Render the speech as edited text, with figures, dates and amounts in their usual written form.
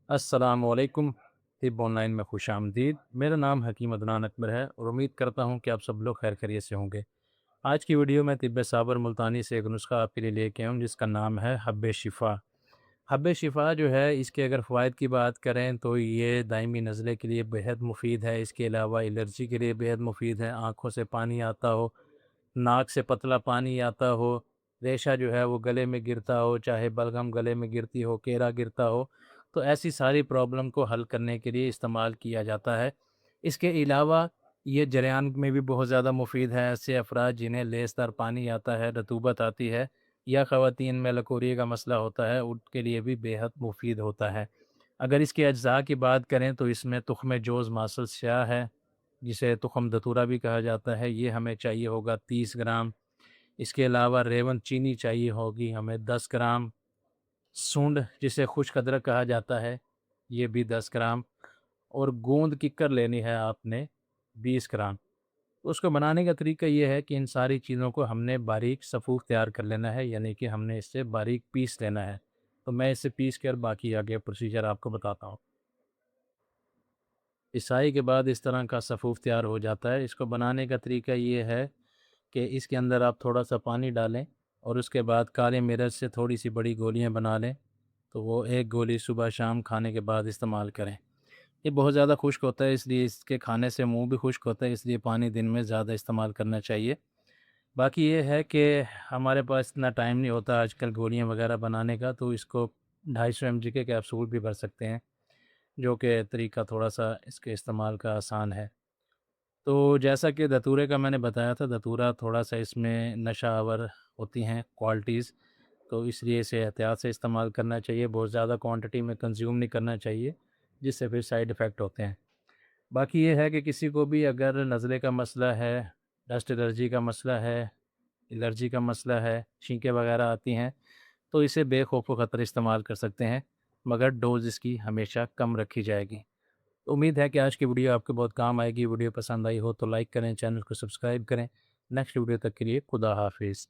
अस्सलामुअलैकुम। तिब ऑनलाइन में खुशामदीद। मेरा नाम हकीम अदनान अकबर है और उम्मीद करता हूँ कि आप सब लोग खैर खैरियत से होंगे। आज की वीडियो में तिब्बे साबर मुल्तानी से एक नुस्खा आपके लिए लेके आया हूँ जिसका नाम है हब्बे शिफ़ा। हब्बे शिफ़ा जो है इसके अगर फ़वाइद की बात करें तो ये दायमी नज़ले के लिए बेहद मुफ़ीद है। इसके अलावा एलर्जी के लिए बेहद मुफ़ीद है। आँखों से पानी आता हो, नाक से पतला पानी आता हो, रेशा जो है वो गले में गिरता हो, चाहे बलगम गले में गिरती हो, केरा गिरता हो, तो ऐसी सारी प्रॉब्लम को हल करने के लिए इस्तेमाल किया जाता है। इसके अलावा ये जरियान में भी बहुत ज़्यादा मुफ़ीद है। ऐसे अफ़राद जिन्हें लेसदार पानी आता है, रतूबत आती है या ख़वातीन में लकोरिए का मसला होता है, उनके लिए भी बेहद मुफ़ीद होता है। अगर इसके अज्ज़ा की बात करें तो इसमें तुख़्म जोज़ मासल स्याह है, जिसे तुख़्म धतूरा भी कहा जाता है, ये हमें चाहिए होगा 30 ग्राम। इसके अलावा रेवन चीनी चाहिए होगी हमें 10 ग्राम। सूंड जिसे खुश्क अदरक कहा जाता है, ये भी 10 ग्राम और गोंद किक्कर लेनी है आपने 20 ग्राम। उसको बनाने का तरीका ये है कि इन सारी चीज़ों को हमने बारीक सफ़ूफ तैयार कर लेना है, यानी कि हमने इससे बारीक पीस लेना है। तो मैं इसे पीस कर बाकी आगे प्रोसीजर आपको बताता हूँ। पिसाई के बाद इस तरह का सफ़ूफ तैयार हो जाता है। इसको बनाने का तरीका ये है कि इसके अंदर आप थोड़ा-सा पानी डालें और उसके बाद काली मिर्च से थोड़ी-सी बड़ी गोलियाँ बना लें। तो वो एक गोली सुबह-शाम खाने के बाद इस्तेमाल करें। ये बहुत ज़्यादा खुश्क होता है, इसलिए इसके खाने से मुँह भी खुश्क होता है, इसलिए पानी दिन में ज़्यादा इस्तेमाल करना चाहिए। बाकी ये है कि हमारे पास इतना टाइम नहीं होता आजकल गोलियाँ वग़ैरह बनाने का, तो इसको 250 एमजी के कैप्सूल भी भर सकते हैं, जो कि तरीका थोड़ा-सा इसके इस्तेमाल का आसान है। तो जैसा कि धतूरे का मैंने बताया था, धतूरा थोड़ा-सा इसमें नशा आवर होती हैं क्वालिटीज़, तो इसलिए इसे एहतियात से इस्तेमाल करना चाहिए, बहुत ज़्यादा क्वांटिटी में कंज़्यूम नहीं करना चाहिए, जिससे फिर साइड इफ़ेक्ट होते हैं। बाकी ये है कि किसी को भी अगर नज़ले का मसला है, डस्ट एलर्जी का मसला है, एलर्जी का मसला है, छींकें वग़ैरह आती हैं, तो इसे बेखौफ़ ख़तर इस्तेमाल कर सकते हैं, मगर डोज़ इसकी हमेशा कम रखी जाएगी। उम्मीद है कि आज की वीडियो आपके बहुत काम आएगी। वीडियो पसंद आई हो तो लाइक करें, चैनल को सब्सक्राइब करें। नेक्स्ट वीडियो तक के लिए खुदा हाफ़िज़।